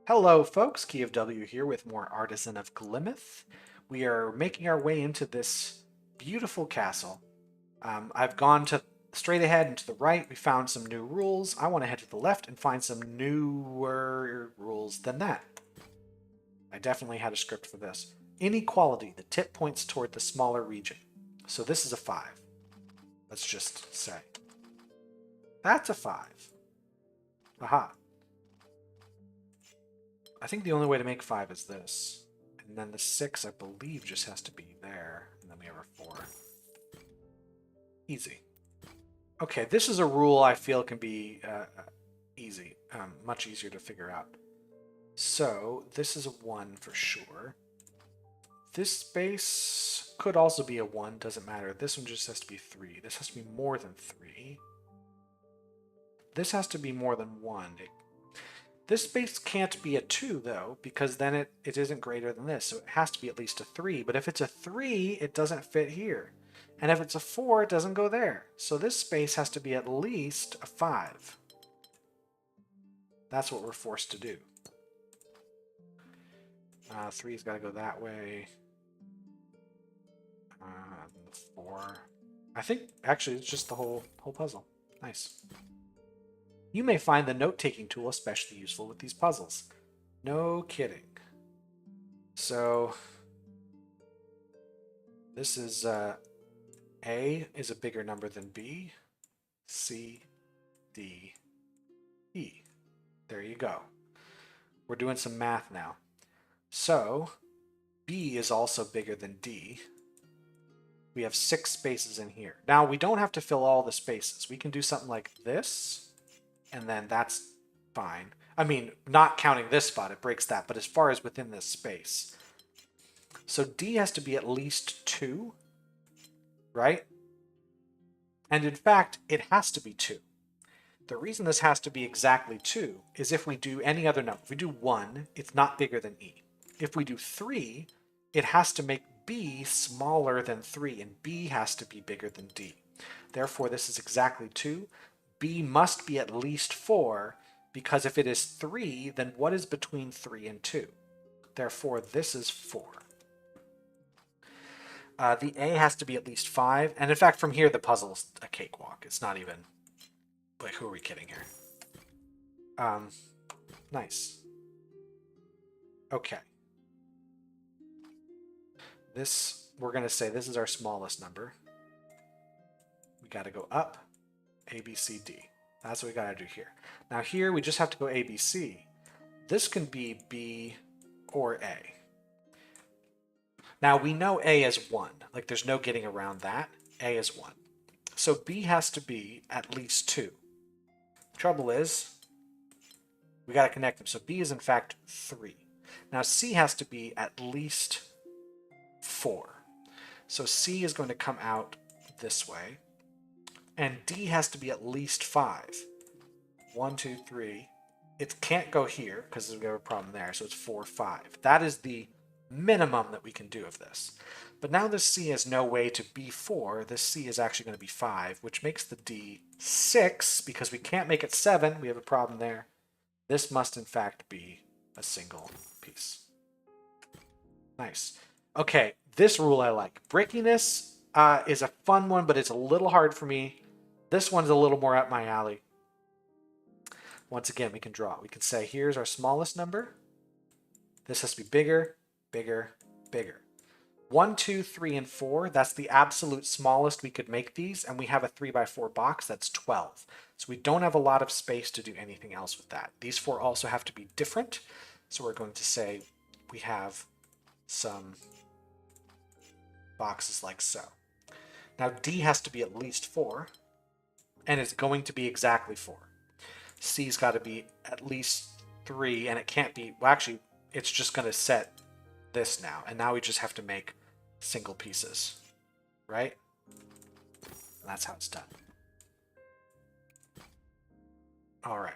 Hello folks, Key of W here with more Artisan of Glimmith. We are making our way into this beautiful castle. I've gone to straight ahead and to the right. We found some new rules. I want to head to the left and find some newer rules than that. I definitely had a script for this. Inequality. The tip points toward the smaller region. So this is a 5. Let's just say. That's a 5. Aha. I think the only way to make 5 is this. And then the 6, I believe, just has to be there. And then we have our 4. Easy. Okay, this is a rule I feel can be easy. Much easier to figure out. So, this is a 1 for sure. This space could also be a 1, doesn't matter. This one just has to be 3. This has to be more than 3. This has to be more than 1. This space can't be a 2, though, because then it isn't greater than this, so it has to be at least a 3. But if it's a 3, it doesn't fit here. And if it's a 4, it doesn't go there. So this space has to be at least a 5. That's what we're forced to do. 3's got to go that way. 4. I think, actually, it's just the whole puzzle. Nice. You may find the note-taking tool especially useful with these puzzles. No kidding. So, this is A is a bigger number than B, C, D, E. There you go. We're doing some math now. So, B is also bigger than D. We have 6 spaces in here. Now, we don't have to fill all the spaces. We can do something like this, and then that's fine. I mean, not counting this spot, it breaks that, but as far as within this space. So D has to be at least 2, right? And in fact, it has to be 2. The reason this has to be exactly 2 is if we do any other number. If we do 1, it's not bigger than E. If we do 3, it has to make B smaller than 3, and B has to be bigger than D. Therefore, this is exactly 2. B must be at least 4, because if it is 3, then what is between 3 and 2? Therefore, this is 4. The A has to be at least 5, and in fact, from here, the puzzle's a cakewalk. It's not even, like, who are we kidding here? Nice. Okay. This, we're going to say this is our smallest number. We got to go up, A, B, C, D. That's what we got to do here. Now here, we just have to go A, B, C. This can be B or A. Now we know A is 1. Like, there's no getting around that. A is 1. So B has to be at least 2. Trouble is, we got to connect them. So B is in fact 3. Now C has to be at least 4. So C is going to come out this way. And D has to be at least 5. 1, 2, 3. It can't go here because we have a problem there. So it's 4, 5. That is the minimum that we can do of this. But now this C has no way to be 4. This C is actually going to be 5, which makes the D 6 because we can't make it 7. We have a problem there. This must in fact be a single piece. Nice. Okay, this rule I like. Breaking this is a fun one, but it's a little hard for me. This one's a little more up my alley. Once again, we can draw. We can say, here's our smallest number. This has to be bigger, bigger, bigger. 1, 2, 3, and 4, that's the absolute smallest we could make these, and we have a 3x4 box, that's 12. So we don't have a lot of space to do anything else with that. These 4 also have to be different, so we're going to say we have some boxes like so. Now D has to be at least 4, and it's going to be exactly 4. C's got to be at least 3, and it can't be, well actually, it's just going to set this now, and now we just have to make single pieces, right? And that's how it's done. All right.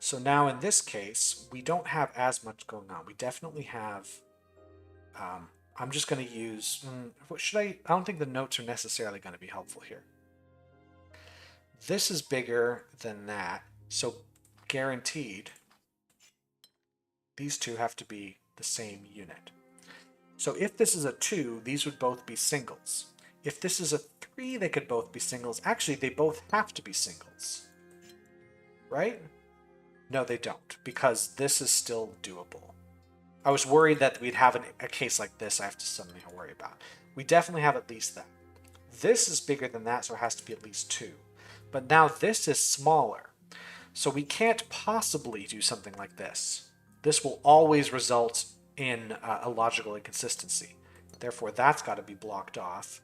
So now in this case, we don't have as much going on. We definitely have, I'm just going to use, what should I don't think the notes are necessarily going to be helpful here. This is bigger than that. So guaranteed these two have to be the same unit. So if this is a 2, these would both be singles. If this is a 3, they could both be singles. Actually, they both have to be singles. Right? No, they don't, because this is still doable. I was worried that we'd have a case like this I have to suddenly worry about. We definitely have at least that. This is bigger than that, so it has to be at least 2. But now this is smaller. So we can't possibly do something like this. This will always result in a logical inconsistency. Therefore, that's got to be blocked off.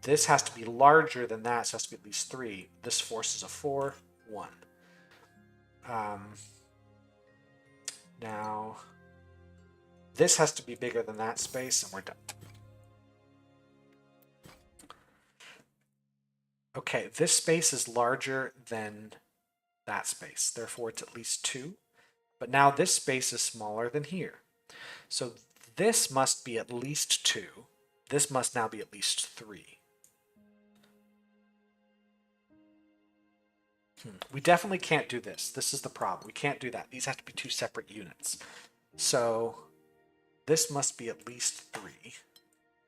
This has to be larger than that, so it has to be at least 3. This forces a 4, 1. Now, this has to be bigger than that space, and we're done. Okay, this space is larger than that space. Therefore, it's at least 2. But now this space is smaller than here. So this must be at least 2. This must now be at least 3. We definitely can't do this. This is the problem. We can't do that. These have to be 2 separate units. So this must be at least 3.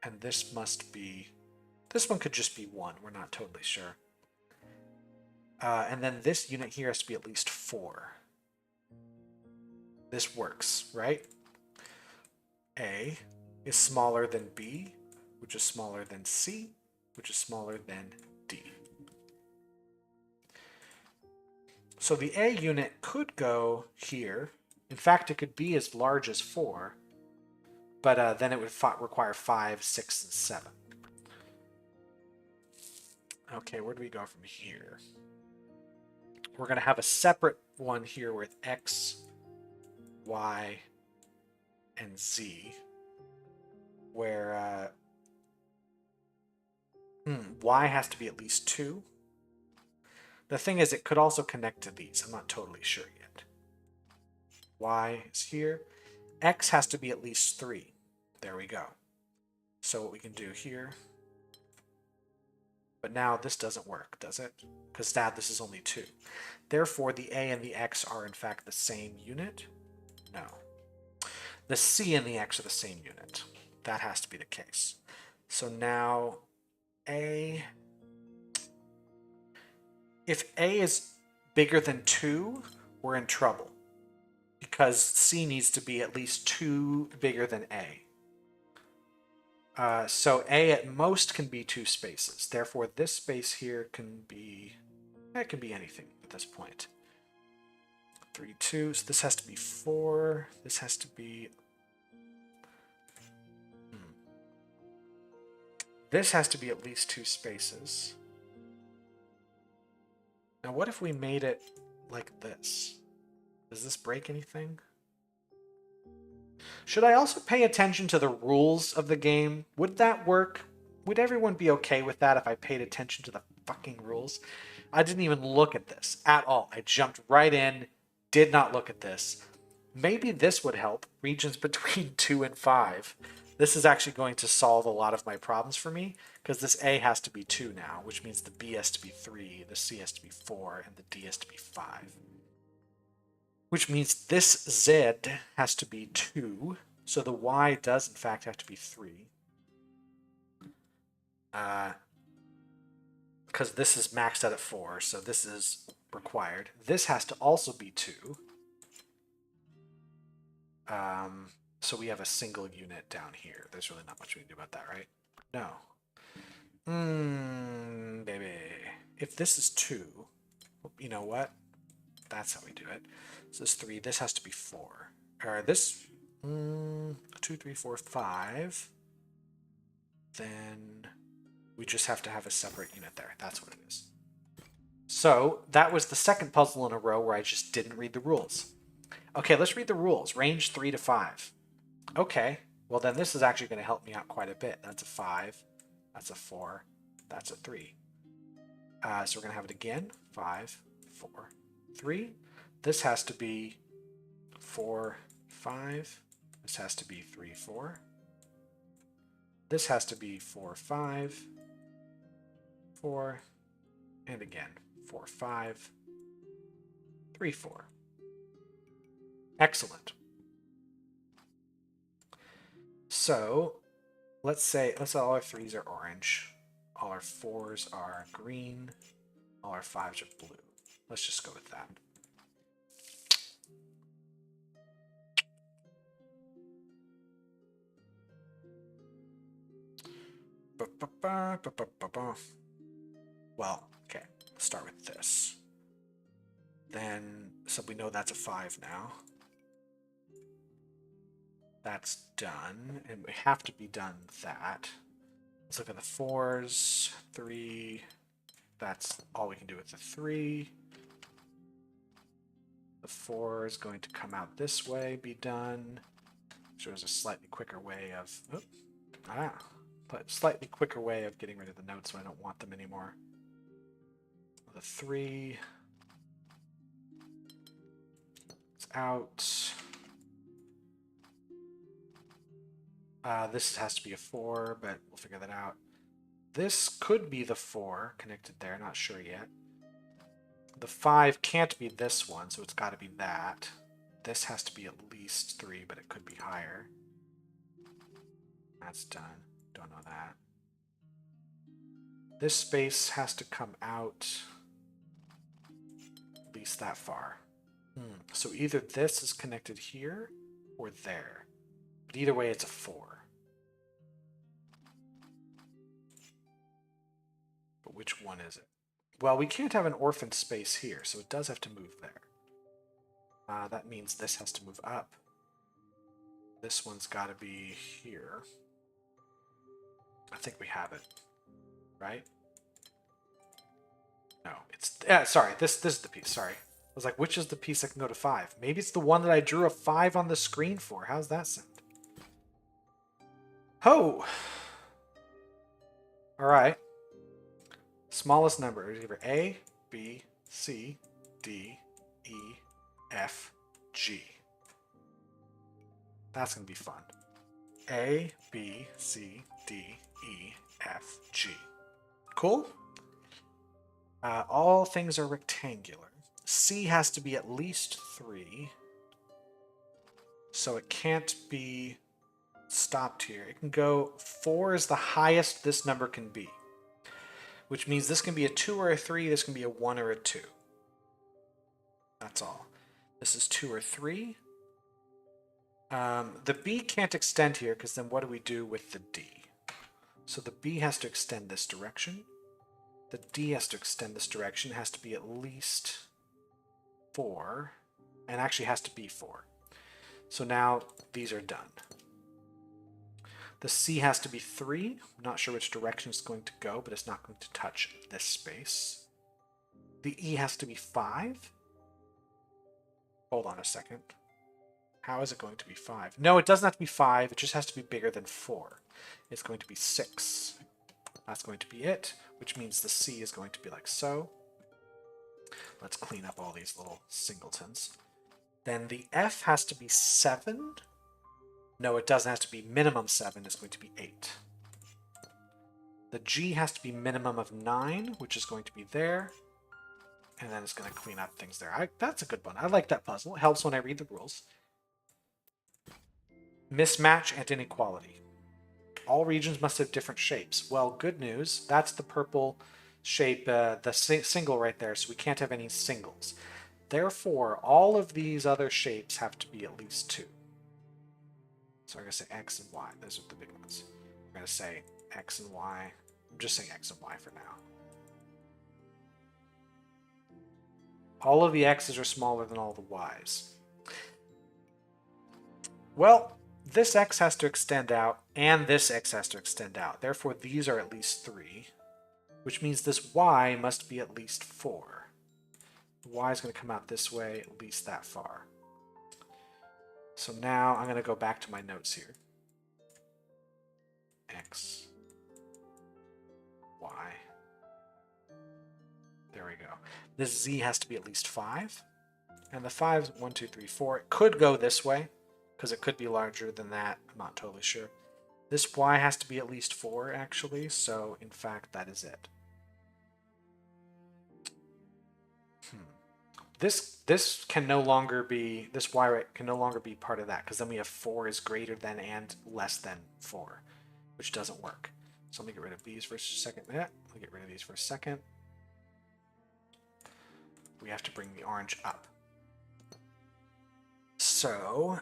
And this must be... This one could just be 1. We're not totally sure. And then this unit here has to be at least 4. This works, right? A is smaller than B, which is smaller than C, which is smaller than D. So the A unit could go here. In fact, it could be as large as 4, but then it would require 5, 6, and 7. Okay, where do we go from here? We're going to have a separate one here with X, Y, and Z, where Y has to be at least 2. The thing is, it could also connect to these. I'm not totally sure yet. Y is here. X has to be at least 3. There we go. So what we can do here... But now this doesn't work, does it? Because now this is only 2. Therefore, the A and the X are in fact the same unit? No. The C and the X are the same unit. That has to be the case. So now A... If A is bigger than 2, we're in trouble. Because C needs to be at least 2 bigger than A. So A at most can be 2 spaces. Therefore, this space here can be... It can be anything at this point. 3, 2. So this has to be 4. This has to be... This has to be at least 2 spaces. Now, what if we made it like this? Does this break anything? Should I also pay attention to the rules of the game? Would that work? Would everyone be okay with that if I paid attention to the fucking rules? I didn't even look at this at all. I jumped right in, did not look at this. Maybe this would help. Regions between 2 and 5. This is actually going to solve a lot of my problems for me, because this A has to be 2 now, which means the B has to be 3, the C has to be 4, and the D has to be 5. Which means this Z has to be 2, so the Y does in fact have to be 3. Because this is maxed out at 4, so this is required. This has to also be 2. So we have a single unit down here. There's really not much we can do about that, right? No. Baby. If this is 2, you know what? That's how we do it. So this is 3. This has to be 4. Or this... 2, 3, 4, 5. Then we just have to have a separate unit there. That's what it is. So that was the second puzzle in a row where I just didn't read the rules. Okay, let's read the rules. Range 3 to 5. Okay, well then this is actually going to help me out quite a bit. That's a 5. That's a 4. That's a 3. So we're going to have it again. 5, 4, 3. This has to be 4, 5. This has to be 3, 4. This has to be 4, 5, 4, and again 4, 5, 3, 4. Excellent. So let's say all our 3s are orange, all our 4s are green, all our 5s are blue. Let's just go with that. Well, okay, let's start with this. Then, so we know that's a 5 now. That's done, and we have to be done that. Let's look at the 4s. 3. That's all we can do with the 3. The 4 is going to come out this way, be done. So there's a slightly quicker way of... slightly quicker way of getting rid of the notes when I don't want them anymore. The 3 is out. This has to be a 4, but we'll figure that out. This could be the 4 connected there, not sure yet. The 5 can't be this one, so it's got to be that. This has to be at least 3, but it could be higher. That's done. Don't know that. This space has to come out at least that far. So either this is connected here or there. But either way, it's a 4. But which one is it? Well, we can't have an orphan space here, so it does have to move there. That means this has to move up. This one's got to be here. I think we have it, right? No, it's... sorry, this is the piece, sorry. I was like, which is the piece that can go to 5? Maybe it's the one that I drew a 5 on the screen for. How's that sound? Ho! All right. Smallest number is either A, B, C, D, E, F, G. That's going to be fun. A, B, C, D, E, F, G. Cool? All things are rectangular. C has to be at least 3. So it can't be stopped here. It can go 4 is the highest this number can be. Which means this can be a 2 or a 3, this can be a 1 or a 2. That's all. This is 2 or 3. The B can't extend here, because then what do we do with the D? So the B has to extend this direction. The D has to extend this direction. It has to be at least 4, and actually has to be 4. So now these are done. The C has to be 3. I'm not sure which direction it's going to go, but it's not going to touch this space. The E has to be 5. Hold on a second. How is it going to be 5? No, it doesn't have to be 5. It just has to be bigger than 4. It's going to be 6. That's going to be it, which means the C is going to be like so. Let's clean up all these little singletons. Then the F has to be 7. No, it doesn't have to be minimum 7. It's going to be 8. The G has to be minimum of 9, which is going to be there. And then it's going to clean up things there. That's a good one. I like that puzzle. It helps when I read the rules. Mismatch and inequality. All regions must have different shapes. Well, good news. That's the purple shape, the single right there, so we can't have any singles. Therefore, all of these other shapes have to be at least 2. So I'm going to say X and Y. Those are the big ones. I'm going to say X and Y. I'm just saying X and Y for now. All of the X's are smaller than all the Y's. Well, this X has to extend out, and this X has to extend out. Therefore, these are at least 3, which means this Y must be at least 4. The Y is going to come out this way, at least that far. So now I'm going to go back to my notes here. X, Y. There we go. This Z has to be at least 5. And the 5's 1, 2, 3, 4. It could go this way, because it could be larger than that. I'm not totally sure. This Y has to be at least 4, actually. So, in fact, that is it. this can no longer be, this y right can no longer be part of that, because then we have 4 is greater than and less than 4, which doesn't work. So let me get rid of these for a second. Yeah, let me get rid of these for a second. We have to bring the orange up. So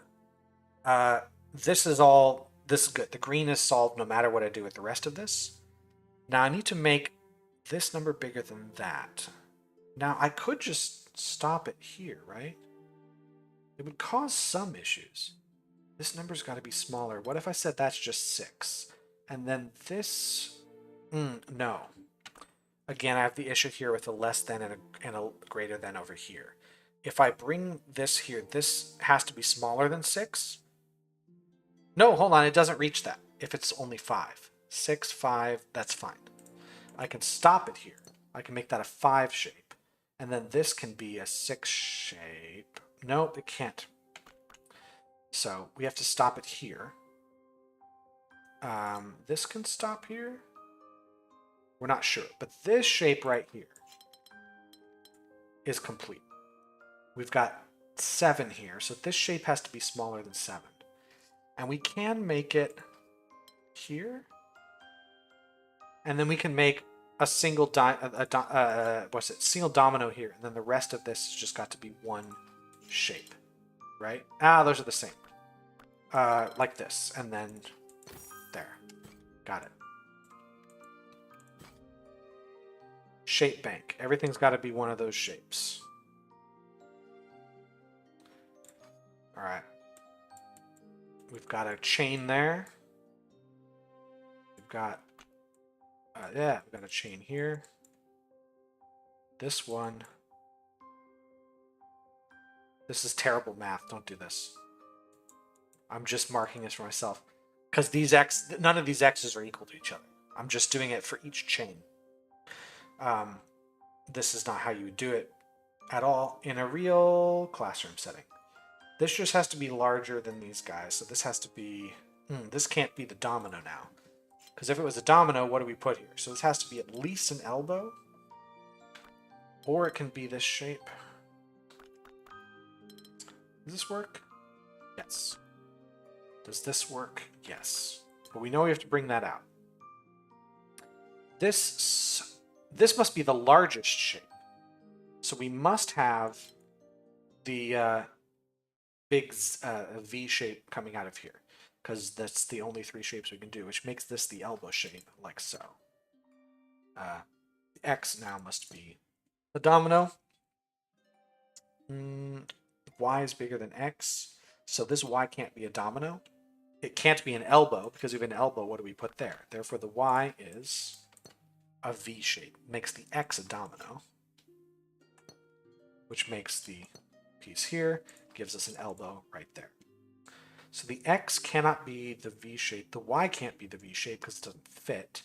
this is good. The green is solved no matter what I do with the rest of this. Now I need to make this number bigger than that. Now I could just stop it here, right? It would cause some issues. This number's got to be smaller. What if I said that's just 6? And then this... no. Again, I have the issue here with a less than and a greater than over here. If I bring this here, this has to be smaller than 6. No, hold on, it doesn't reach that if it's only 5. 6, 5, that's fine. I can stop it here. I can make that a 5 shape. And then this can be a 6 shape. No, it can't. So we have to stop it here. This can stop here. We're not sure, but this shape right here is complete. We've got 7 here, so this shape has to be smaller than 7. And we can make it here. And then we can make a single single domino here, and then the rest of this has just got to be one shape, right? Those are the same. Like this, and then there. Got it. Shape bank. Everything's got to be one of those shapes. All right. We've got a chain there. We've got, yeah, we've got a chain here. This one. This is terrible math. Don't do this. I'm just marking this for myself. Because none of these x's are equal to each other. I'm just doing it for each chain. This is not how you would do it at all in a real classroom setting. This just has to be larger than these guys. So this has to be... this can't be the domino now. Because if it was a domino, what do we put here? So this has to be at least an elbow. Or it can be this shape. Does this work? Yes. Does this work? Yes. But we know we have to bring that out. This must be the largest shape. So we must have the big V shape coming out of here. Because that's the only 3 shapes we can do, which makes this the elbow shape, like so. The X now must be the domino. Y is bigger than X. So this Y can't be a domino. It can't be an elbow, because we have an elbow, what do we put there? Therefore the Y is a V shape. Makes the X a domino. Which makes the piece here, gives us an elbow right there. So the X cannot be the V shape. The Y can't be the V shape because it doesn't fit.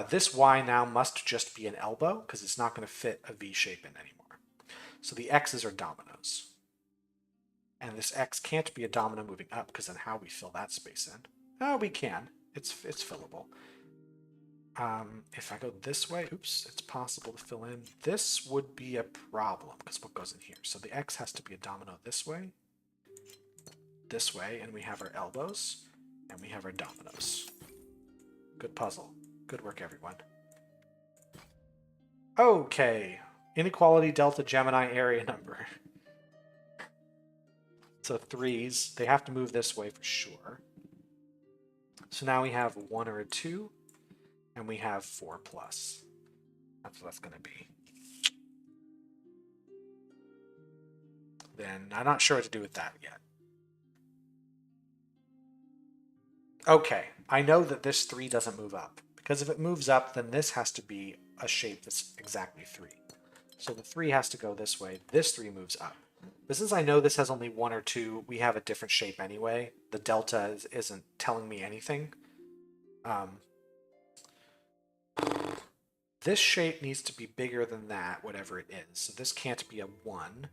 This Y now must just be an elbow because it's not going to fit a V shape in anymore. So the X's are dominoes. And this X can't be a domino moving up because then how we fill that space in? Oh, we can. It's fillable. If I go this way, oops, it's possible to fill in. This would be a problem because what goes in here? So the X has to be a domino this way, and we have our elbows, and we have our dominoes. Good puzzle. Good work, everyone. Okay. Inequality delta Gemini area number. So 3s, they have to move this way for sure. So now we have 1 or a 2, and we have 4 plus. That's what that's going to be. Then I'm not sure what to do with that yet. Okay, I know that this 3 doesn't move up. Because if it moves up, then this has to be a shape that's exactly 3. So the 3 has to go this way. This 3 moves up. But since I know this has only 1 or 2, we have a different shape anyway. The delta isn't telling me anything. This shape needs to be bigger than that, whatever it is. So this can't be a 1.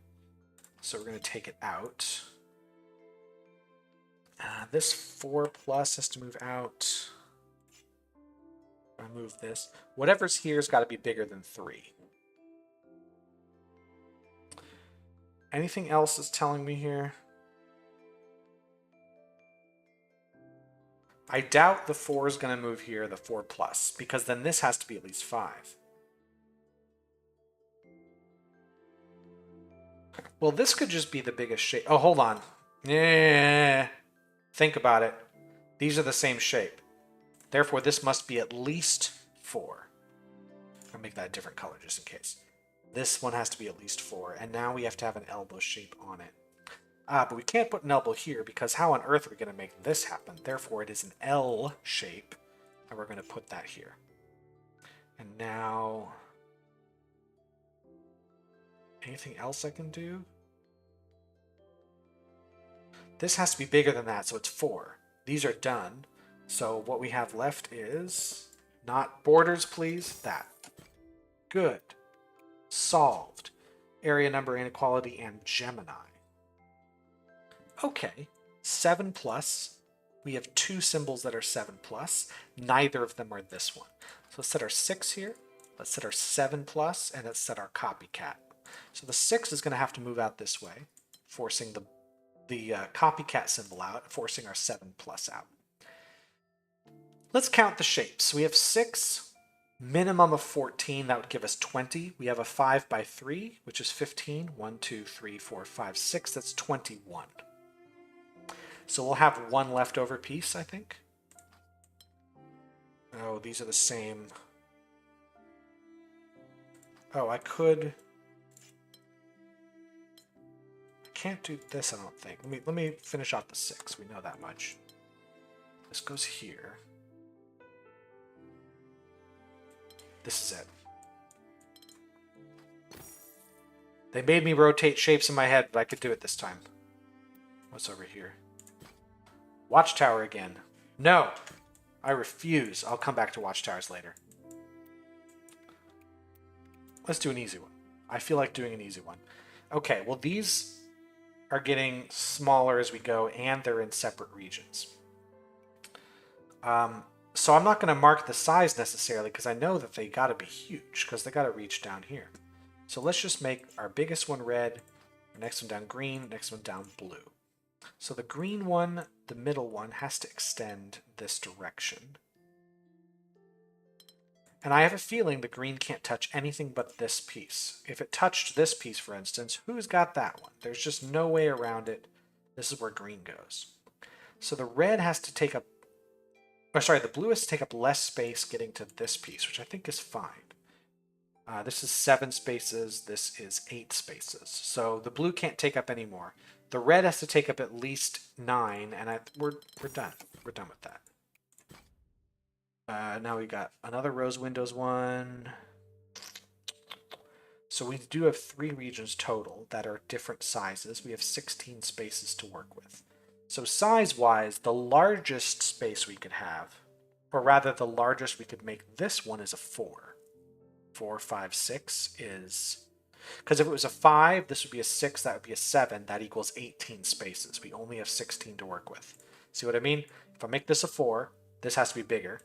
So we're going to take it out. This 4 plus has to move out. I move this. Whatever's here has got to be bigger than 3. Anything else is telling me here? I doubt the 4 is going to move here, the 4 plus, because then this has to be at least 5. Well, this could just be the biggest shape. Oh, hold on. Yeah. Think about it. These are the same shape. Therefore, this must be at least 4. I'll make that a different color just in case. This one has to be at least 4. And now we have to have an elbow shape on it. But we can't put an elbow here because how on earth are we going to make this happen? Therefore, it is an L shape. And we're going to put that here. And now... anything else I can do? This has to be bigger than that, so it's 4. These are done. So what we have left is... not borders, please. That. Good. Solved. Area number inequality and Gemini. Okay. 7 plus. We have 2 symbols that are 7 plus. Neither of them are this one. So let's set our 6 here. Let's set our 7 plus, and let's set our copycat. So the 6 is going to have to move out this way, forcing the copycat symbol out, forcing our 7 plus out. Let's count the shapes. We have 6, minimum of 14, that would give us 20. We have a 5 by 3, which is 15. 1, 2, 3, 4, 5, 6, that's 21. So we'll have one leftover piece, I think. Oh, these are the same. Oh, I could... can't do this, I don't think. Let me finish off the 6. We know that much. This goes here. This is it. They made me rotate shapes in my head, but I could do it this time. What's over here? Watchtower again. No! I refuse. I'll come back to watchtowers later. Let's do an easy one. I feel like doing an easy one. Okay, well these are getting smaller as we go, and they're in separate regions. So I'm not going to mark the size necessarily, because I know that they got to be huge, because they got to reach down here. So let's just make our biggest one red, our next one down green, next one down blue. So the green one, the middle one, has to extend this direction. And I have a feeling the green can't touch anything but this piece. If it touched this piece, for instance, who's got that one? There's just no way around it. This is where green goes. So the red has to take up, or sorry, the blue has to take up less space getting to this piece, which I think is fine. This is 7 spaces, this is 8 spaces. So the blue can't take up any more. The red has to take up at least 9, and we're done. We're done with that. Now we got another rose windows one. So we do have 3 regions total that are different sizes. We have 16 spaces to work with. So size-wise, the largest space we could have, or rather the largest we could make this one is a 4. 4, 5, 6 is... because if it was a 5, this would be a 6, that would be a 7. That equals 18 spaces. We only have 16 to work with. See what I mean? If I make this a 4, this has to be bigger.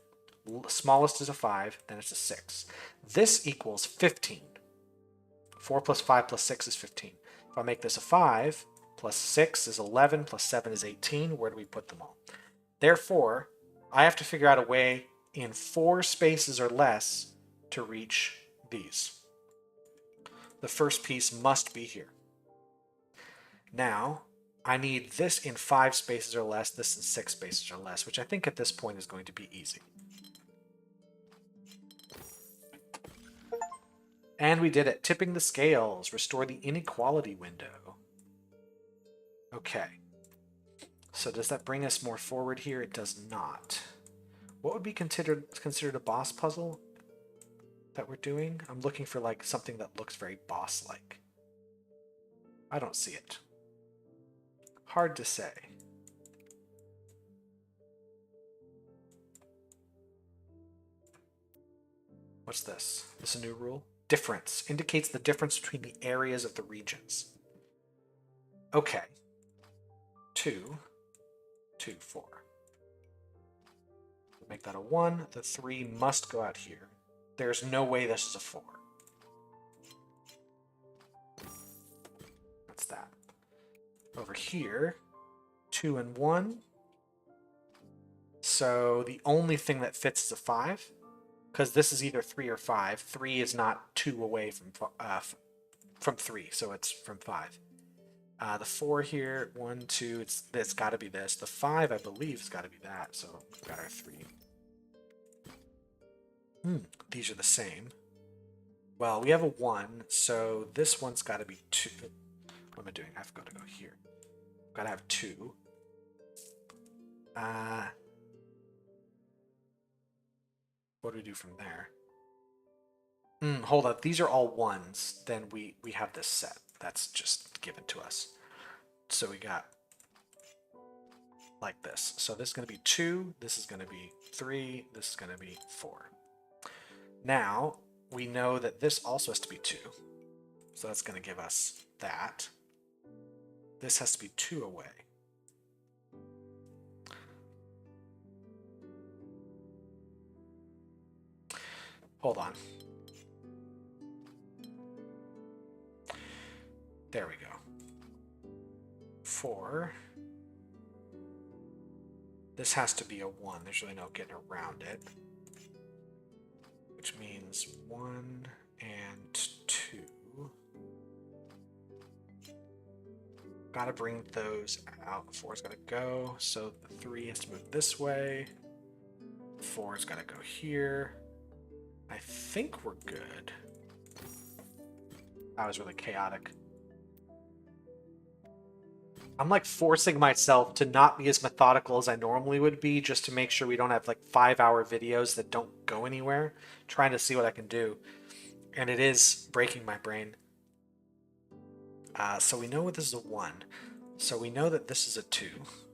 Smallest is a 5, then it's a 6. This equals 15. 4 plus 5 plus 6 is 15. If I make this a 5, plus 6 is 11, plus 7 is 18, where do we put them all? Therefore, I have to figure out a way in 4 spaces or less to reach these. The first piece must be here. Now, I need this in 5 spaces or less, this in 6 spaces or less, which I think at this point is going to be easy. And we did it. Tipping the scales. Restore the inequality window. Okay. So does that bring us more forward here? It does not. What would be considered a boss puzzle that we're doing? I'm looking for like something that looks very boss-like. I don't see it. Hard to say. What's this? This a new rule? Difference. Indicates the difference between the areas of the regions. Okay. 2, 2, 4. Make that a 1. The 3 must go out here. There's no way this is a 4. That's that. over here, 2 and 1. So the only thing that fits is a 5, because this is either 3 or 5. 3 is not 2 away from 3, so it's from 5. The 4 here, 1, 2, it's got to be this. The 5, I believe, has got to be that, so we've got our 3. These are the same. Well, we have a 1, so this one's got to be 2. What am I doing? I've got to go here. I've got to have 2. What do we do from there? Hold up. These are all 1s. Then we have this set. That's just given to us. So we got like this. So this is going to be 2. This is going to be 3. This is going to be 4. Now, we know that this also has to be 2. So that's going to give us that. This has to be 2 away. Hold on. There we go. 4. This has to be a 1. There's really no getting around it. Which means 1 and 2. Gotta bring those out. 4's gotta go. So the 3 has to move this way. 4's gotta go here. I think we're good. That was really chaotic. I'm like forcing myself to not be as methodical as I normally would be just to make sure we don't have like 5-hour videos that don't go anywhere. Trying to see what I can do. And it is breaking my brain. So we know this is a 1. So we know that this is a 2.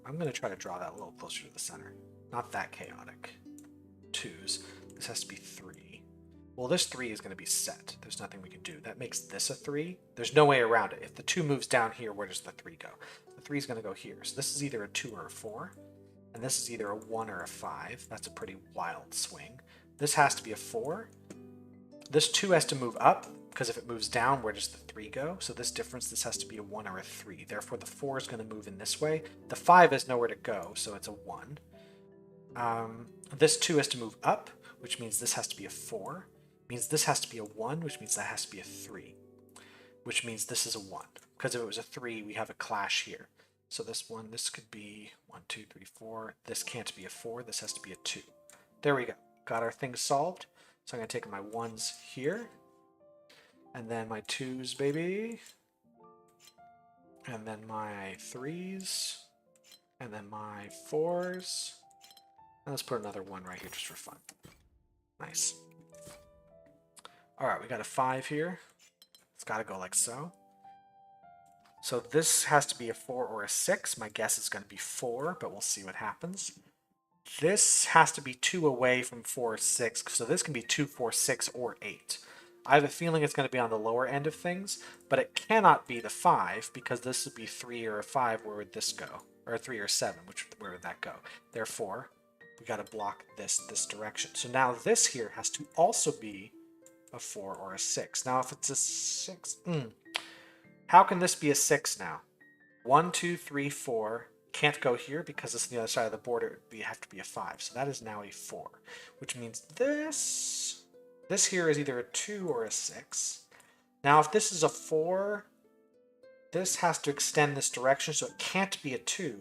I'm going to try to draw that a little closer to the center. Not that chaotic. 2s. This has to be 3. Well, this 3 is going to be set. There's nothing we can do. That makes this a 3. There's no way around it. If the 2 moves down here, where does the 3 go? The 3 is going to go here. So this is either a 2 or a 4. And this is either a 1 or a 5. That's a pretty wild swing. This has to be a 4. This 2 has to move up, because if it moves down, where does the 3 go? So this difference, this has to be a 1 or a 3. Therefore, the 4 is going to move in this way. The 5 has nowhere to go, so it's a 1. This 2 has to move up, which means this has to be a 4. Means this has to be a 1, which means that has to be a 3. Which means this is a 1. Because if it was a 3, we have a clash here. So this one, this could be 1, 2, 3, 4. This can't be a 4. This has to be a 2. There we go. Got our thing solved. So I'm going to take my 1s here. And then my 2s, baby. And then my 3s. And then my 4s. And let's put another 1 right here just for fun. Nice. All right, we got a 5 here. It's got to go like so. So this has to be a 4 or a 6. My guess is going to be 4, but we'll see what happens. This has to be 2 away from 4 or 6, so this can be 2, 4, 6, or 8. I have a feeling it's going to be on the lower end of things, but it cannot be the 5, because this would be 3 or a 5. Where would this go? Or a 3 or 7, where would that go? Therefore, we got to block this direction. So now this here has to also be a 4 or a 6. Now if it's a 6, how can this be a 6 now? 1, 2, 3, 4 can't go here because it's on the other side of the border. It would have to be a 5. So that is now a 4, which means this here is either a 2 or a 6. Now if this is a 4, this has to extend this direction, so it can't be a 2.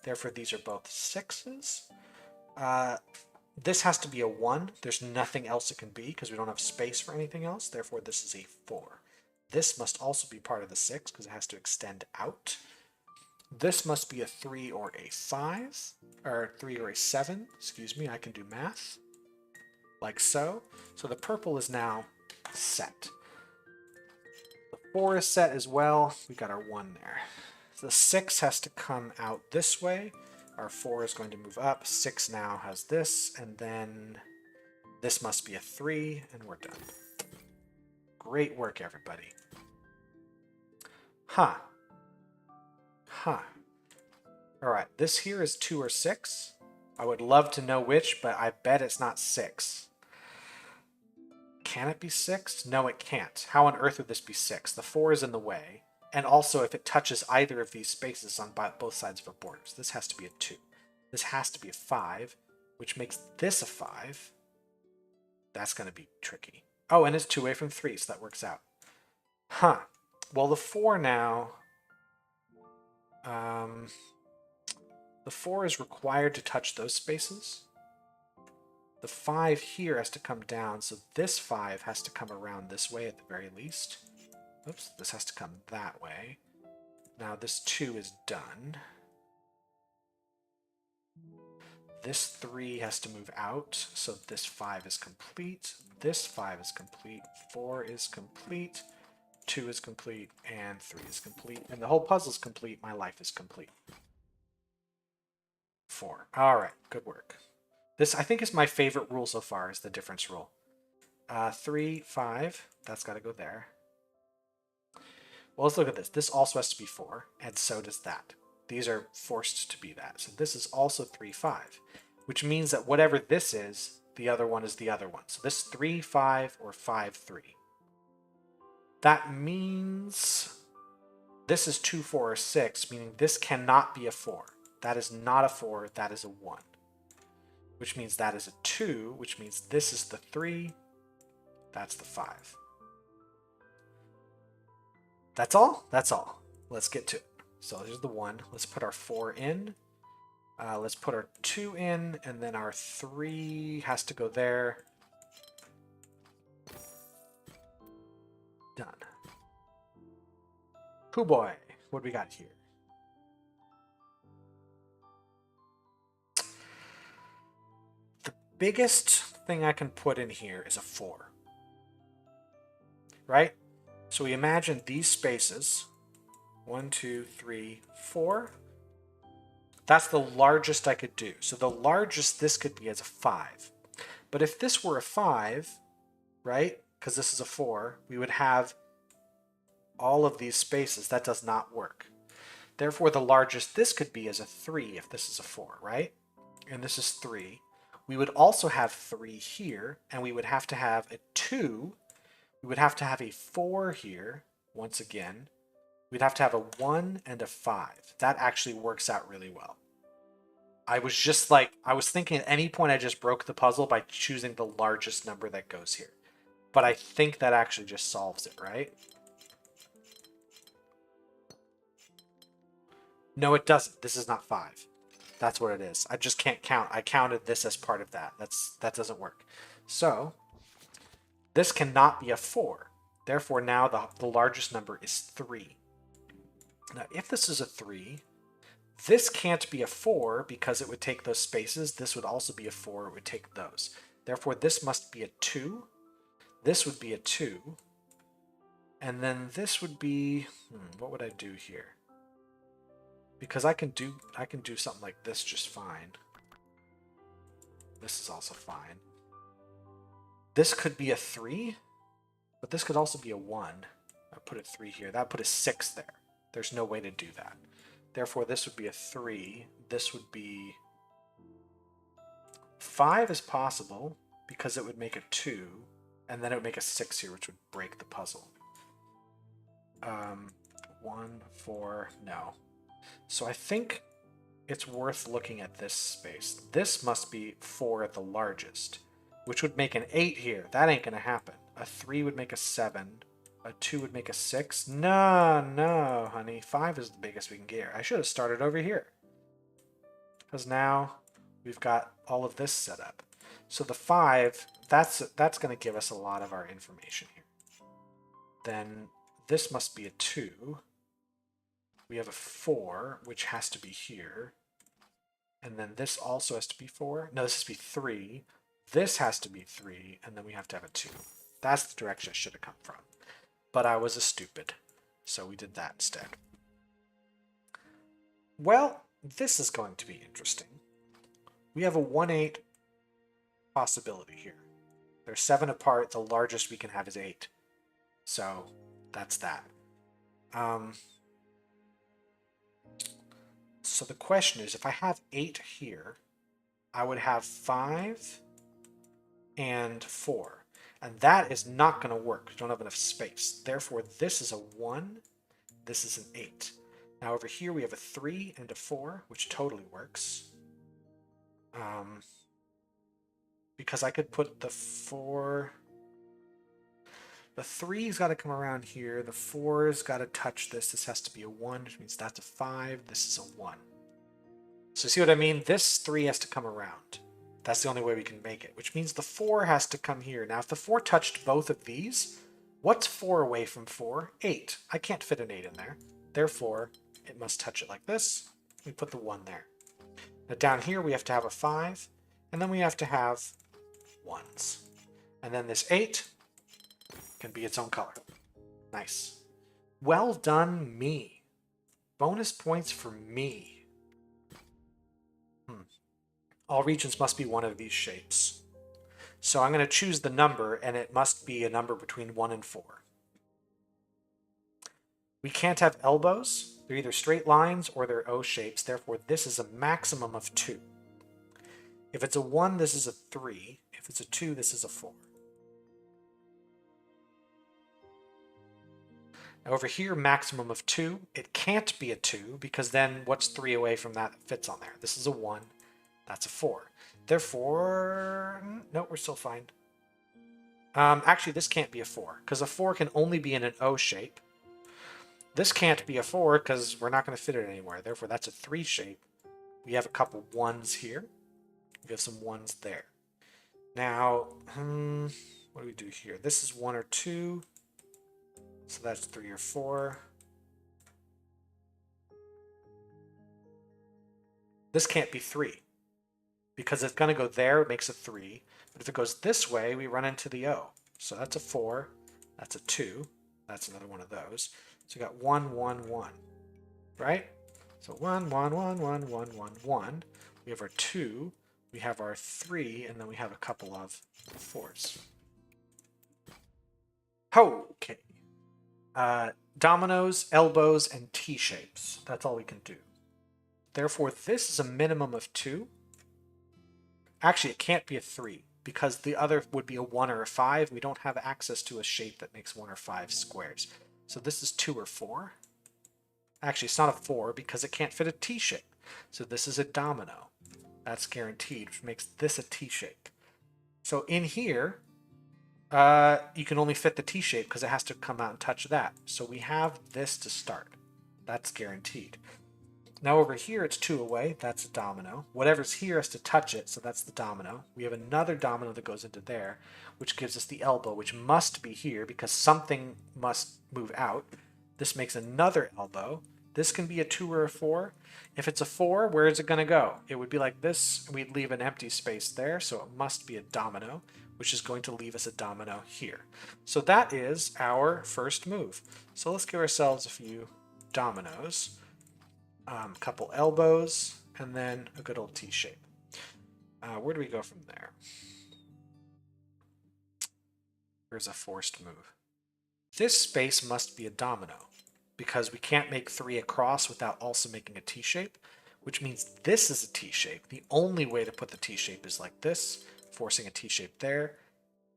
Therefore these are both 6s. This has to be a 1. There's nothing else it can be because we don't have space for anything else. Therefore, this is a 4. This must also be part of the 6 because it has to extend out. This must be a 3 or a 5, or 3 or a 7. Excuse me, I can do math. Like so. So the purple is now set. The 4 is set as well. We got our 1 there. So the 6 has to come out this way. Our 4 is going to move up. 6 now has this, and then this must be a 3, and we're done. Great work, everybody. Huh. All right, this here is 2 or 6. I would love to know which, but I bet it's not 6. Can it be 6? No, it can't. How on earth would this be 6? The 4 is in the way. And also if it touches either of these spaces on both sides of a border. So this has to be a 2. This has to be a 5, which makes this a 5. That's going to be tricky. Oh, and it's 2 away from 3, so that works out. Huh. Well, the 4 now... the 4 is required to touch those spaces. The 5 here has to come down, so this 5 has to come around this way at the very least. Oops, this has to come that way. Now this 2 is done. This 3 has to move out, so this 5 is complete. This 5 is complete. 4 is complete. 2 is complete, and 3 is complete. And the whole puzzle is complete. My life is complete. 4. All right, good work. This, I think, is my favorite rule so far, is the difference rule. 3, 5. That's got to go there. Well, let's look at this. This also has to be 4, and so does that. These are forced to be that. So this is also 3, 5, which means that whatever this is, the other one is the other one. So this is 3, 5, or 5, 3. That means this is 2, 4, or 6, meaning this cannot be a 4. That is not a 4, that is a 1. Which means that is a 2, which means this is the 3, that's the 5. That's all? That's all. Let's get to it. So here's the 1. Let's put our 4 in. Let's put our 2 in, and then our 3 has to go there. Done. Hoo boy, what do we got here? The biggest thing I can put in here is a 4. Right? So we imagine these spaces, 1, 2, 3, 4. That's the largest I could do. So the largest this could be is a 5. But if this were a 5, right, because this is a 4, we would have all of these spaces. That does not work. Therefore, the largest this could be is a 3 if this is a 4, right? And this is 3. We would also have 3 here, and we would have to have a 2. We would have to have a 4 here, once again. We'd have to have a 1 and a 5. That actually works out really well. I was just like, I was thinking at any point I just broke the puzzle by choosing the largest number that goes here. But I think that actually just solves it, right? No, it doesn't. This is not 5. That's what it is. I just can't count. I counted this as part of that. That doesn't work. So this cannot be a 4. Therefore, now the largest number is 3. Now, if this is a 3, this can't be a 4 because it would take those spaces. This would also be a 4. It would take those. Therefore, this must be a 2. This would be a 2. And then this would be... what would I do here? Because I can do something like this just fine. This is also fine. This could be a 3, but this could also be a 1. I'll put a 3 here. That would put a 6 there. There's no way to do that. Therefore, this would be a 3. This would be... 5 is possible because it would make a 2, and then it would make a 6 here, which would break the puzzle. 1, 4, no. So I think it's worth looking at this space. This must be 4 at the largest, which would make an 8 here. That ain't going to happen. A 3 would make a 7. A 2 would make a 6. No, honey. 5 is the biggest we can get here. I should have started over here. Because now we've got all of this set up. So the 5, that's going to give us a lot of our information here. Then this must be a 2. We have a 4, which has to be here. And then this also has to be 4. No, this has to be 3. This has to be 3. And then we have to have a 2. That's the direction it should have come from. But I was a stupid. So we did that instead. Well, this is going to be interesting. We have a 1/8 possibility here. They're 7 apart. The largest we can have is 8. So that's that. So the question is, if I have 8 here, I would have 5 and 4. And that is not going to work. We don't have enough space. Therefore, this is a 1, This is an 8. Now over here we have a 3 and a 4, which totally works. Because I could put the 4... The 3's got to come around here. The 4's got to touch this. This has to be a 1, which means that's a 5. This is a 1. So see what I mean? This 3 has to come around. That's the only way we can make it, which means the 4 has to come here. Now, if the 4 touched both of these, what's 4 away from 4? 8. I can't fit an 8 in there. Therefore, it must touch it like this. We put the 1 there. Now, down here, we have to have a 5, and then we have to have 1s. And then this 8 can be its own color. Nice. Well done, me. Bonus points for me. All regions must be one of these shapes. So I'm going to choose the number, and it must be a number between 1 and 4. We can't have elbows. They're either straight lines or they're O shapes. Therefore, this is a maximum of 2. If it's a 1, this is a 3. If it's a 2, this is a 4. Now over here, maximum of 2. It can't be a 2 because then what's 3 away from that fits on there? This is a 1. That's a 4. Therefore, no, we're still fine. Actually, this can't be a 4 because a 4 can only be in an O shape. This can't be a 4 because we're not going to fit it anywhere. Therefore, that's a 3 shape. We have a couple 1s here. We have some 1s there. Now, what do we do here? This is 1 or 2. So that's 3 or 4. This can't be 3. Because it's going to go there, it makes a 3. But if it goes this way, we run into the O. So that's a 4. That's a 2. That's another one of those. So we got 1, 1, 1. Right? So 1, 1, 1, 1, 1, 1, 1. We have our 2. We have our 3. And then we have a couple of 4s. Okay. Dominoes, elbows, and T-shapes. That's all we can do. Therefore, this is a minimum of 2. Actually, it can't be a 3 because the other would be a 1 or a 5. We don't have access to a shape that makes 1 or 5 squares. So this is 2 or 4. Actually, it's not a 4 because it can't fit a T-shape. So this is a domino. That's guaranteed, which makes this a T-shape. So in here, you can only fit the T-shape because it has to come out and touch that. So we have this to start. That's guaranteed. Now over here, it's 2 away. That's a domino. Whatever's here has to touch it, so that's the domino. We have another domino that goes into there, which gives us the elbow, which must be here because something must move out. This makes another elbow. This can be a 2 or a 4. If it's a 4, where is it going to go? It would be like this. We'd leave an empty space there, so it must be a domino, which is going to leave us a domino here. So that is our first move. So let's give ourselves a few dominoes. Couple elbows, and then a good old T-shape. Where do we go from there? Here's a forced move. This space must be a domino because we can't make 3 across without also making a T-shape, which means this is a T-shape. The only way to put the T-shape is like this, forcing a T-shape there.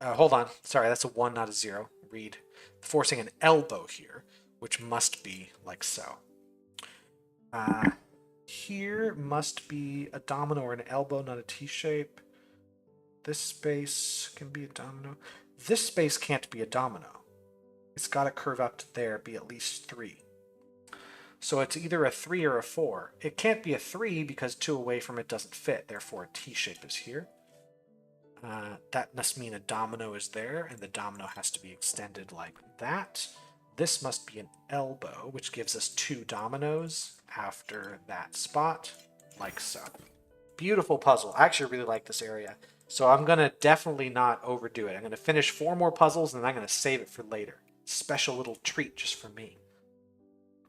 Hold on. Sorry, that's a 1, not a 0. Read. Forcing an elbow here, which must be like so. Here must be a domino or an elbow, not a T-shape. This space can be a domino. This space can't be a domino. It's got to curve up to there, be at least 3. So it's either a 3 or a 4. It can't be a 3 because 2 away from it doesn't fit. Therefore, a T-shape is here. That must mean a domino is there, and the domino has to be extended like that. This must be an elbow, which gives us 2 dominoes after that spot, like so. Beautiful puzzle. I actually really like this area. So I'm going to definitely not overdo it. I'm going to finish 4 more puzzles, and then I'm going to save it for later. Special little treat just for me.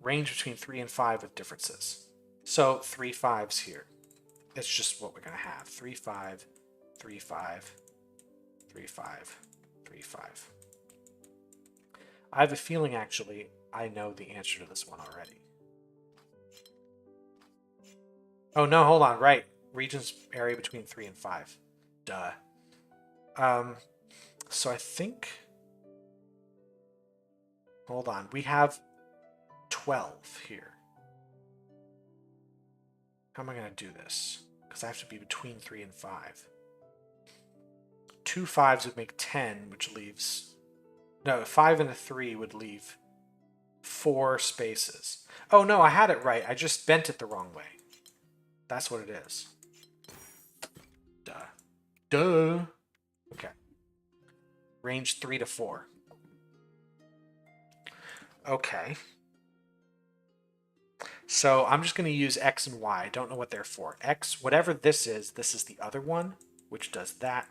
Range between 3 and 5 with differences. So 3 5s here. It's just what we're going to have. 3 5, 3 5, 3 5, 3 5. I have a feeling, actually, I know the answer to this one already. Oh, no, hold on. Right. Regions area between 3 and 5. Duh. So I think... Hold on. We have 12 here. How am I going to do this? Because I have to be between 3 and 5. 2 5s would make 10, which leaves... No, a 5 and a 3 would leave 4 spaces. Oh, no, I had it right. I just bent it the wrong way. That's what it is. Duh. Duh. Okay. Range 3 to 4. Okay. So I'm just going to use X and Y. I don't know what they're for. X, whatever this is the other one, which does that.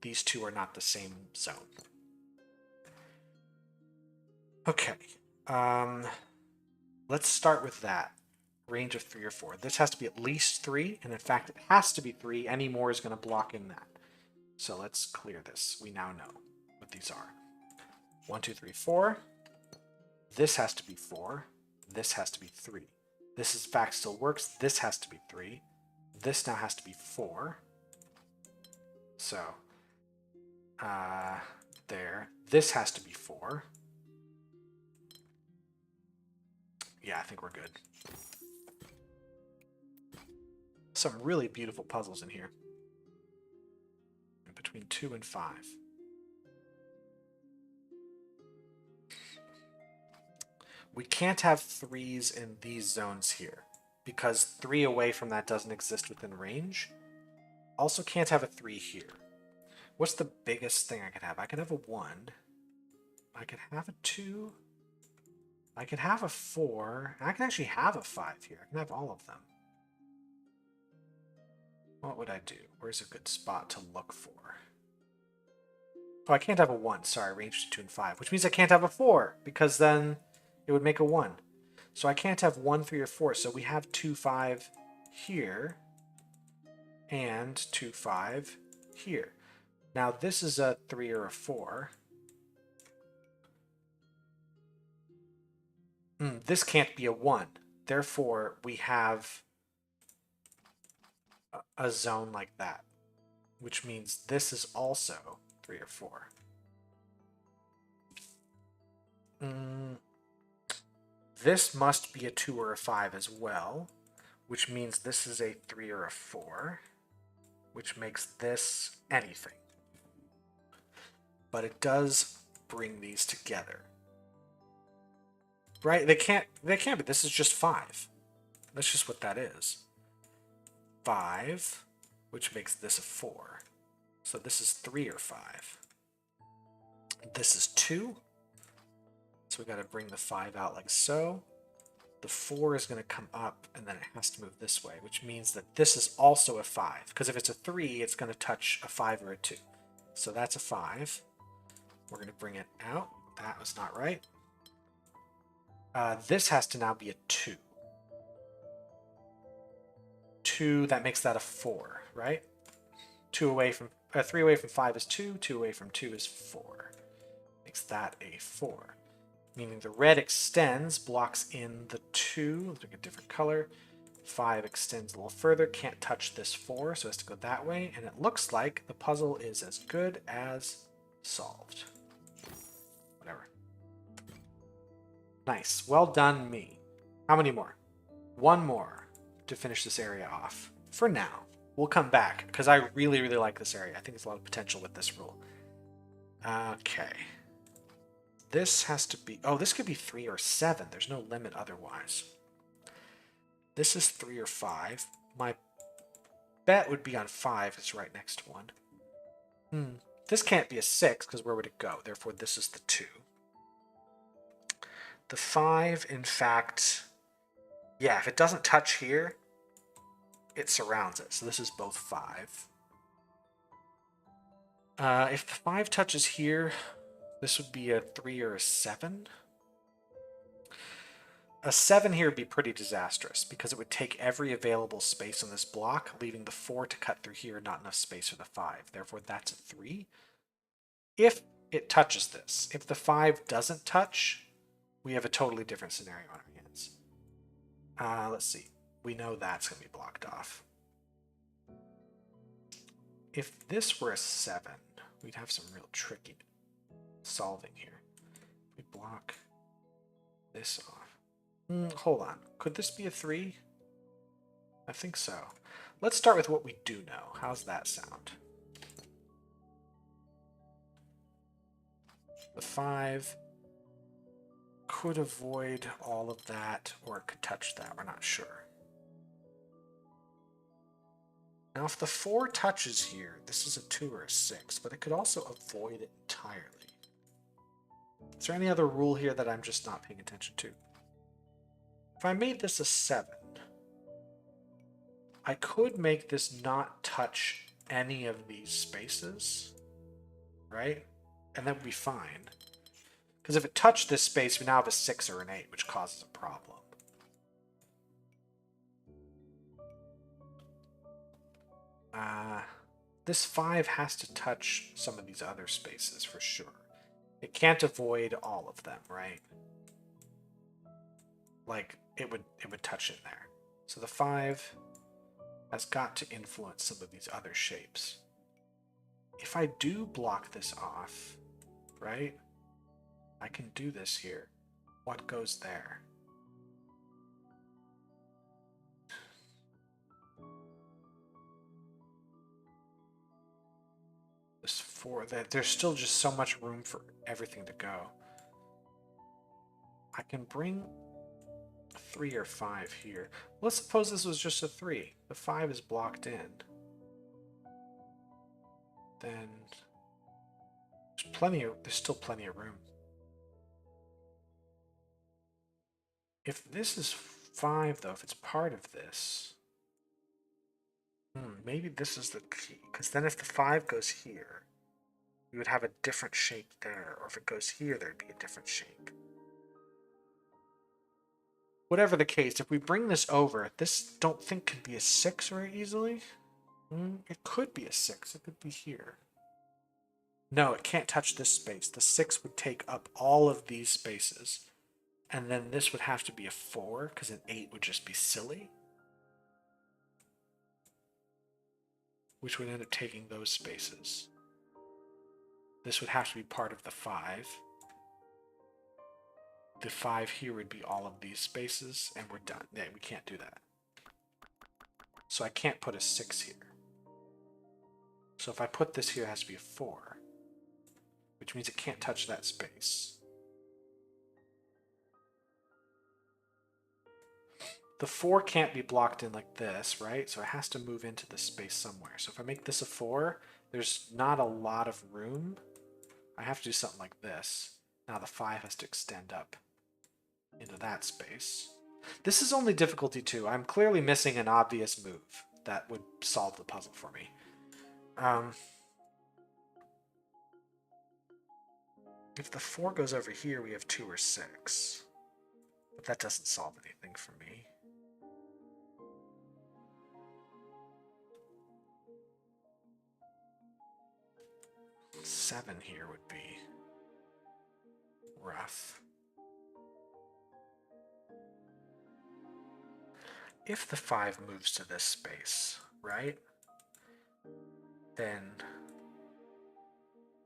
These two are not the same zone. Okay. Let's start with that. Range of 3 or 4. This has to be at least 3, and in fact it has to be 3. Any more is going to block in that. So let's clear this. We now know what these are. 1, 2, 3, 4. This has to be 4. This has to be 3. This in fact still works. This has to be 3. This now has to be 4. So, there. This has to be 4. Yeah, I think we're good. Some really beautiful puzzles in here. Between 2 and 5. We can't have 3s in these zones here, because 3 away from that doesn't exist within range. Also can't have a 3 here. What's the biggest thing I could have? I could have a 1. I could have a 2. I could have a 4. And I can actually have a 5 here. I can have all of them. What would I do? Where's a good spot to look for? Oh, I can't have a 1. Sorry, range to 2 and 5. Which means I can't have a 4, because then it would make a 1. So I can't have 1, 3, or 4. So we have 2, 5 here. And 2, 5 here. Now this is a 3 or a 4. This can't be a 1. Therefore, we have a zone like that. Which means this is also 3 or 4. This must be a 2 or a 5 as well, which means this is a 3 or a 4, which makes this anything. But it does bring these together. Right? They can't be. This is just 5. That's just what that is. 5, which makes this a 4. So this is 3 or 5. This is 2. So we got to bring the 5 out like so. The 4 is going to come up, and then it has to move this way, which means that this is also a 5. Because if it's a 3, it's going to touch a 5 or a 2. So that's a 5. We're going to bring it out. That was not right. This has to now be a 2. 2, that makes that a 4, right? 3 away from 5 is 2. 2 away from 2 is 4. Makes that a 4. Meaning the red extends, blocks in the 2. Let's make a different color. 5 extends a little further, can't touch this 4, so it has to go that way. And it looks like the puzzle is as good as solved. Whatever. Nice. Well done, me. How many more? 1 more to finish this area off. For now. We'll come back, because I really, really like this area. I think there's a lot of potential with this rule. Okay. This has to be... Oh, this could be 3 or 7. There's no limit otherwise. This is 3 or 5. My bet would be on 5. It's right next to 1. This can't be a 6, because where would it go? Therefore, this is the 2. The 5, in fact... Yeah, if it doesn't touch here, it surrounds it. So this is both 5. If the 5 touches here... This would be a 3 or a 7. A 7 here would be pretty disastrous because it would take every available space on this block, leaving the 4 to cut through here, not enough space for the 5. Therefore, that's a 3. If it touches this, if the 5 doesn't touch, we have a totally different scenario on our hands. Let's see. We know that's going to be blocked off. If this were a 7, we'd have some real tricky solving here. We block this off. Hold on. Could this be a 3? I think so. Let's start with what we do know. How's that sound? The 5 could avoid all of that, or it could touch that. We're not sure. Now, if the 4 touches here, this is a 2 or a 6, but it could also avoid it entirely. Is there any other rule here that I'm just not paying attention to? If I made this a 7, I could make this not touch any of these spaces, right? And that would be fine. Because if it touched this space, we now have a 6 or an 8, which causes a problem. This 5 has to touch some of these other spaces for sure. It can't avoid all of them, right? Like, it would touch in there. So the 5 has got to influence some of these other shapes. If I do block this off, right? I can do this here. What goes there? This 4, there's still just so much room for everything to go. I can bring a 3 or 5 here. Let's suppose this was just a 3. The 5 is blocked in. Then there's still plenty of room. If this is 5 though, if it's part of this, maybe this is the key. Because then if the 5 goes here, we would have a different shape there. Or if it goes here, there'd be a different shape. Whatever the case, if we bring this over, this don't think could be a 6 very easily. It could be a 6. It could be here. No, it can't touch this space. The 6 would take up all of these spaces. And then this would have to be a 4, because an 8 would just be silly. Which would end up taking those spaces. This would have to be part of the 5. The 5 here would be all of these spaces, and we're done. Yeah, we can't do that. So I can't put a 6 here. So if I put this here, it has to be a 4. Which means it can't touch that space. The 4 can't be blocked in like this, right? So it has to move into the space somewhere. So if I make this a 4, there's not a lot of room. I have to do something like this. Now the 5 has to extend up into that space. This is only difficulty 2. I'm clearly missing an obvious move that would solve the puzzle for me. If the 4 goes over here, we have 2 or 6. But that doesn't solve anything for me. Seven here would be rough. If the 5 moves to this space, right? Then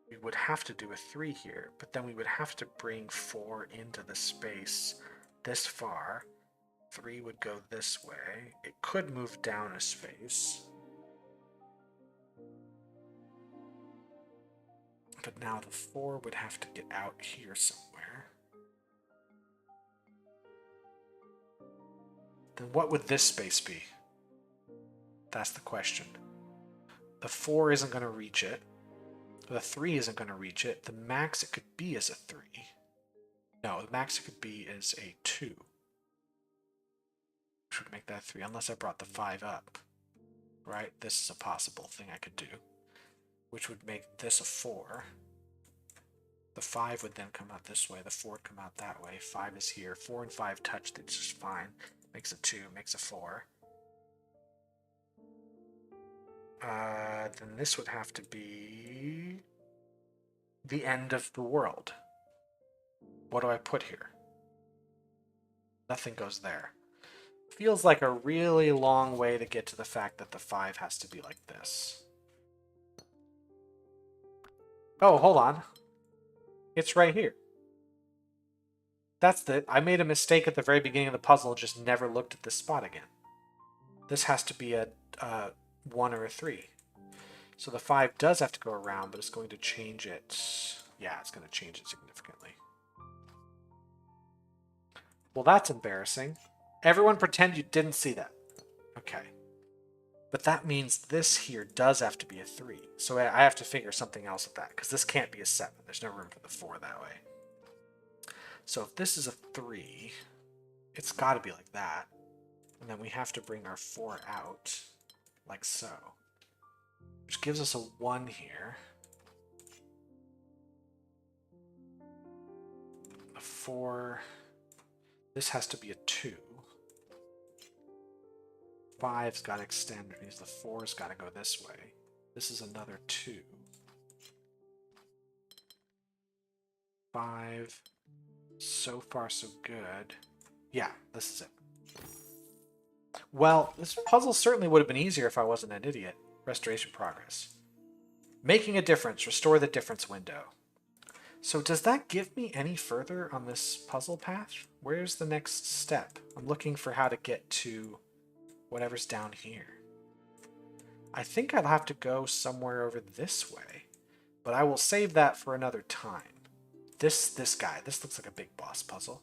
we would have to do a 3 here, but then we would have to bring 4 into the space this far. 3 would go this way. It could move down a space. But now the 4 would have to get out here somewhere. Then what would this space be? That's the question. The 4 isn't going to reach it. The 3 isn't going to reach it. The max it could be is a 3. No, the max it could be is a 2. Which would make that 3, unless I brought the 5 up. Right? This is a possible thing I could do. Which would make this a 4. The 5 would then come out this way. The 4 would come out that way. 5 is here. 4 and 5 touched. It's just fine. Makes a 2. Makes a 4. Then this would have to be the end of the world. What do I put here? Nothing goes there. Feels like a really long way to get to the fact that the 5 has to be like this. Oh, hold on. It's right here. I made a mistake at the very beginning of the puzzle and just never looked at this spot again. This has to be a 1 or a 3. So the 5 does have to go around, but it's going to change it. Yeah, it's going to change it significantly. Well, that's embarrassing. Everyone pretend you didn't see that. Okay. But that means this here does have to be a 3. So I have to figure something else with that, because this can't be a 7. There's no room for the 4 that way. So if this is a 3, it's got to be like that. And then we have to bring our 4 out, like so. Which gives us a 1 here. A 4. This has to be a 2. 5's got to extend, because the 4's got to go this way. This is another 2. 5. So far, so good. Yeah, this is it. Well, this puzzle certainly would have been easier if I wasn't an idiot. Restoration progress. Making a difference. Restore the difference window. So does that give me any further on this puzzle path? Where's the next step? I'm looking for how to get to whatever's down here. I think I'll have to go somewhere over this way, but I will save that for another time. This guy, this looks like a big boss puzzle.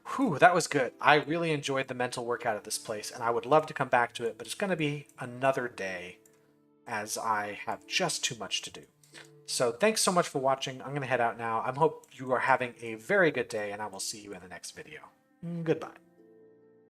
Whew, that was good. I really enjoyed the mental workout of this place, and I would love to come back to it, but it's going to be another day as I have just too much to do. So thanks so much for watching. I'm going to head out now. I hope you are having a very good day, and I will see you in the next video. Goodbye.